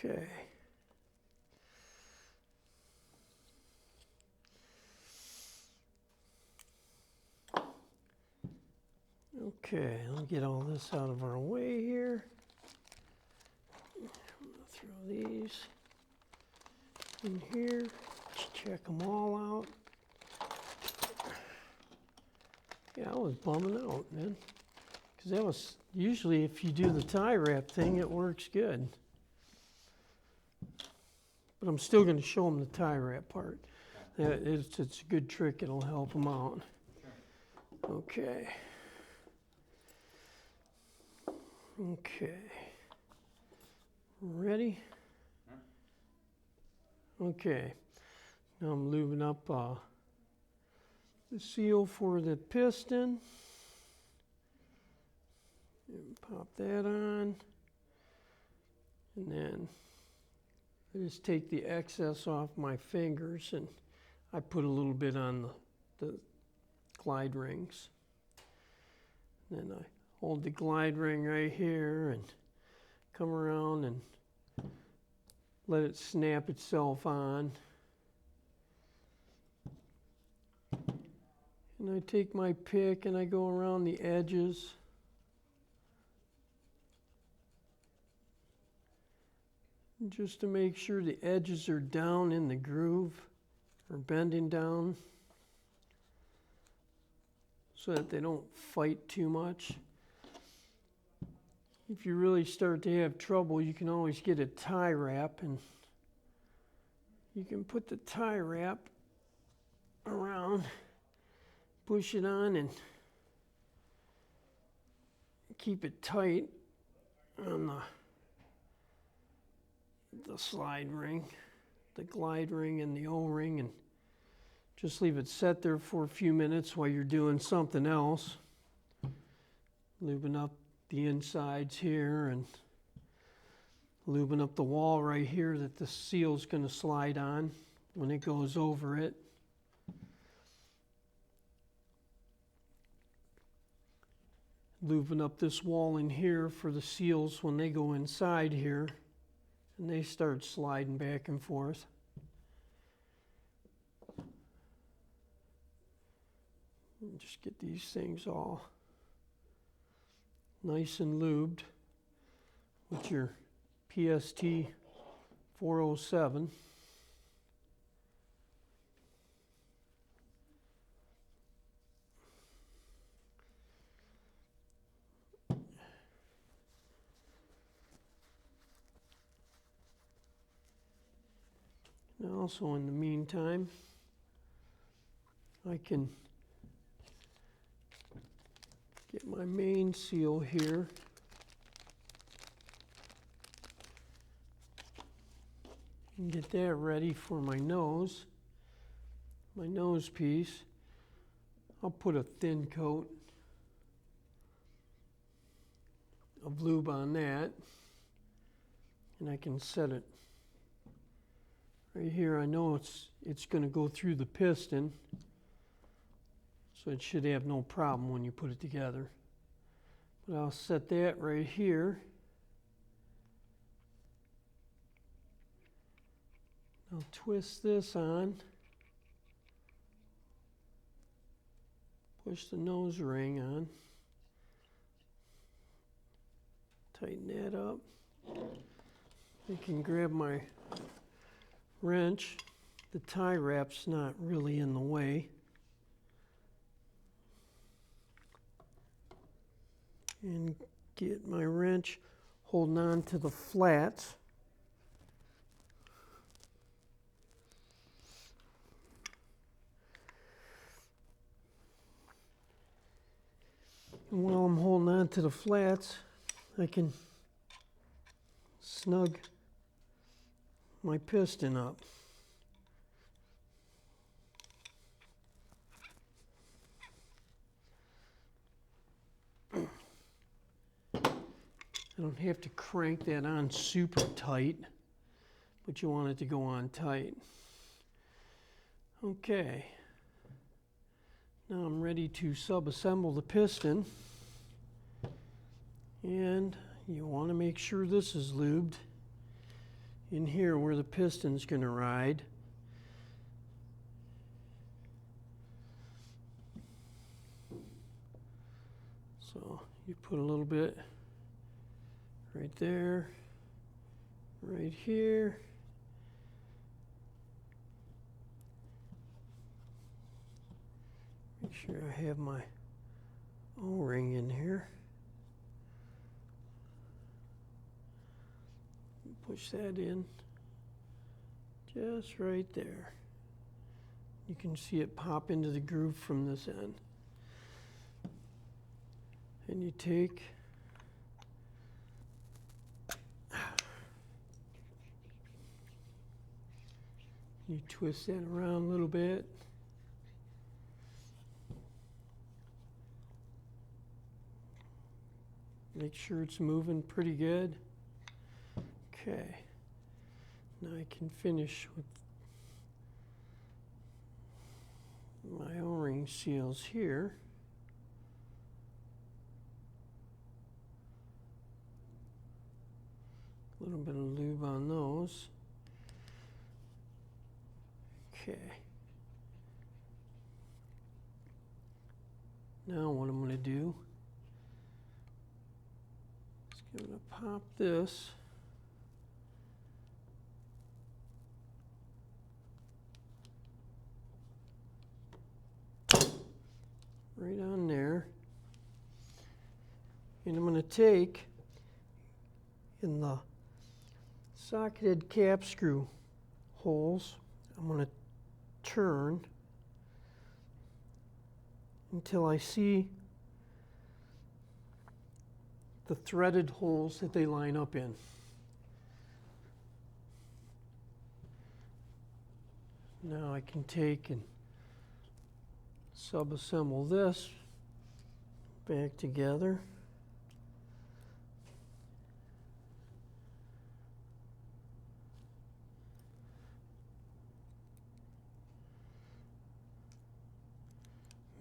Okay. Okay, let me get all this out of our way here. I'm gonna throw these in here, check them all out. Yeah, I was bumming out, man. Because that was, usually if you do the tie wrap thing, it works good. But I'm still going to show them the tie wrap part. It's a good trick, it'll help them out. Okay. Okay. Ready? Okay. Now I'm lubing up the seal for the piston. And pop that on. And then I just take the excess off my fingers and I put a little bit on the glide rings. Then I hold the glide ring right here and come around and let it snap itself on. And I take my pick and I go around the edges. Just to make sure the edges are down in the groove or bending down so that they don't fight too much. If you really start to have trouble, you can always get a tie wrap and you can put the tie wrap around, push it on and keep it tight on the slide ring, the glide ring and the O-ring, and just leave it set there for a few minutes while you're doing something else. Lubing up the insides here and lubing up the wall right here that the seal's going to slide on when it goes over it. Lubing up this wall in here for the seals when they go inside here and they start sliding back and forth. And just get these things all nice and lubed with your PST 407. And also in the meantime, I can get my main seal here. And get that ready for my nose piece. I'll put a thin coat of lube on that, and I can set it right here. I know it's going to go through the piston, so it should have no problem when you put it together. But I'll set that right here. I'll twist this on, push the nose ring on, tighten that up. I can grab my wrench. The tie wrap's not really in the way. And get my wrench holding on to the flats. And while I'm holding on to the flats, I can snug my piston up. I don't have to crank that on super tight, but you want it to go on tight. Okay. Now I'm ready to sub-assemble the piston. And you want to make sure this is lubed. in here where the piston's going to ride. So you put a little bit right there, right here. Make sure I have my O-ring in here. Push that in just right there. You can see it pop into the groove from this end. And you take you twist that around a little bit. Make sure it's moving pretty good. Okay, now I can finish with my O-ring seals here. A little bit of lube on those. Okay. Now what I'm going to do is going to pop this right on there, and I'm going to take in the socketed cap screw holes, I'm going to turn until I see the threaded holes that they line up in. Now I can take and sub-assemble this back together.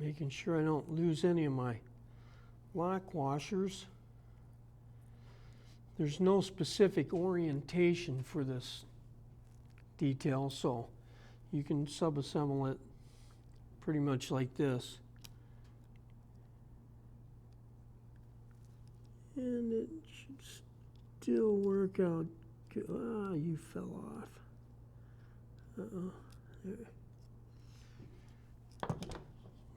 Making sure I don't lose any of my lock washers. There's no specific orientation for this detail, so you can sub-assemble it pretty much like this. And it should still work out good. Ah, you fell off. Uh-oh. There.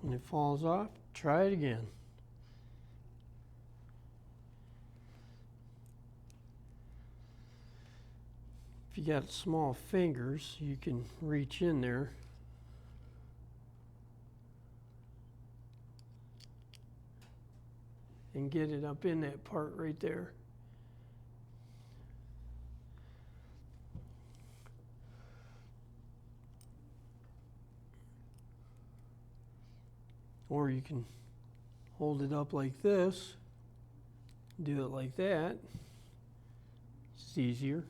When it falls off, try it again. If you got small fingers, you can reach in there and get it up in that part right there. Or you can hold it up like this, do it like that. It's easier.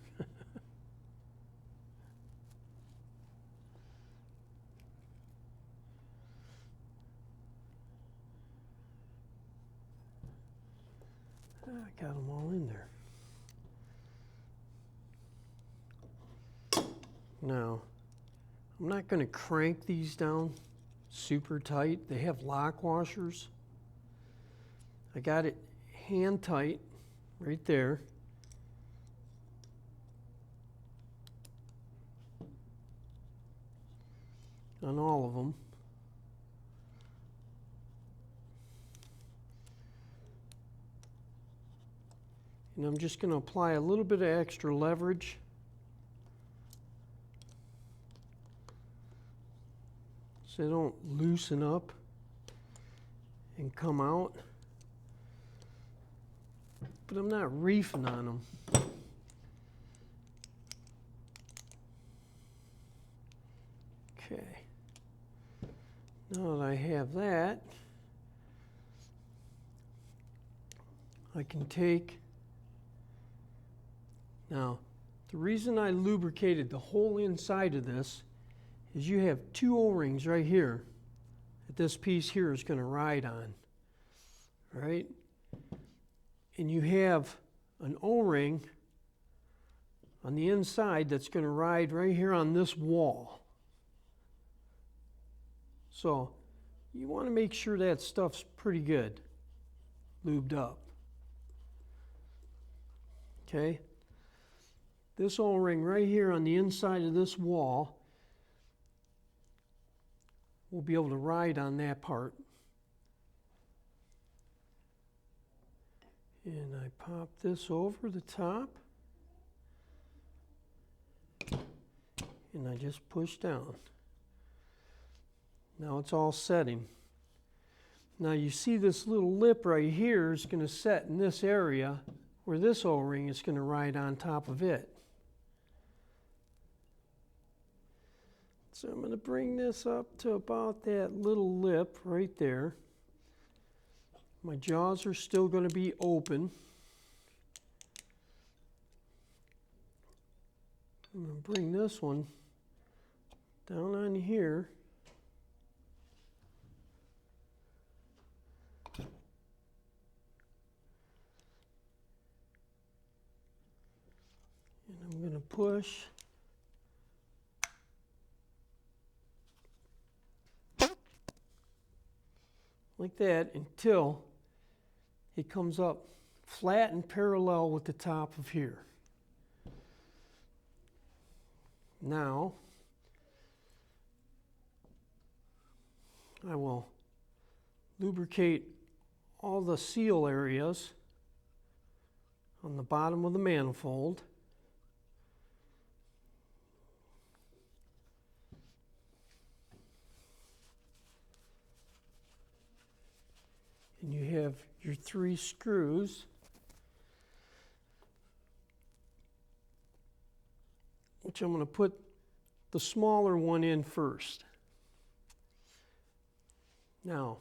I got them all in there. Now, I'm not going to crank these down super tight. They have lock washers. I got it hand tight right there. On all of them. And I'm just going to apply a little bit of extra leverage. So they don't loosen up and come out. But I'm not reefing on them. Okay. Now that I have that, I can take. Now, the reason I lubricated the whole inside of this is you have two O-rings right here that this piece here is going to ride on, right? And you have an O-ring on the inside that's going to ride right here on this wall. So you want to make sure that stuff's pretty good, lubed up. Okay? This O-ring right here on the inside of this wall, we'll be able to ride on that part. And I pop this over the top. And I just push down. Now it's all setting. Now you see this little lip right here is going to set in this area where this O-ring is going to ride on top of it. So I'm going to bring this up to about that little lip right there. My jaws are still going to be open. I'm going to bring this one down on here. And I'm going to push. Like that until it comes up flat and parallel with the top of here. Now, I will lubricate all the seal areas on the bottom of the manifold. And you have your 3 screws, which I'm going to put the smaller one in first. Now,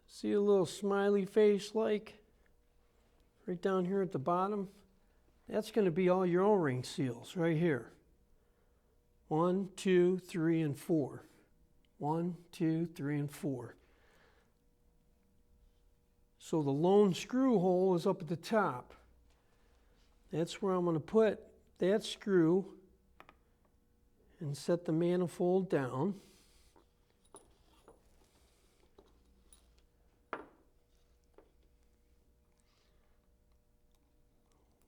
see a little smiley face like right down here at the bottom? That's going to be all your O-ring seals right here. 1, 2, 3, and 4. 1, 2, 3, and 4. So the lone screw hole is up at the top. That's where I'm going to put that screw and set the manifold down.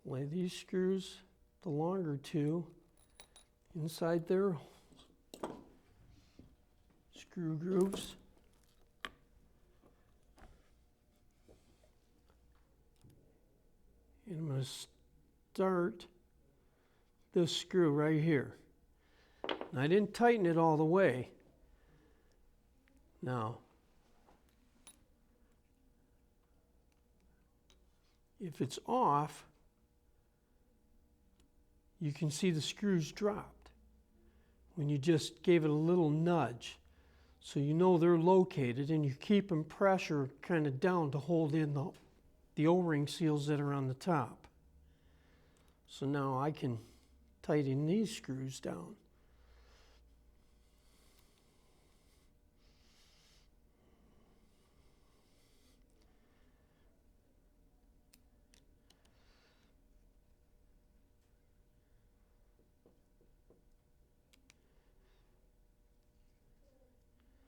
Lay these screws, the longer 2, inside their screw grooves. And I'm going to start this screw right here. And I didn't tighten it all the way. Now, if it's off, you can see the screws dropped when you just gave it a little nudge. So you know they're located, and you're keeping pressure kind of down to hold in the O-ring seals that are on the top. So now I can tighten these screws down.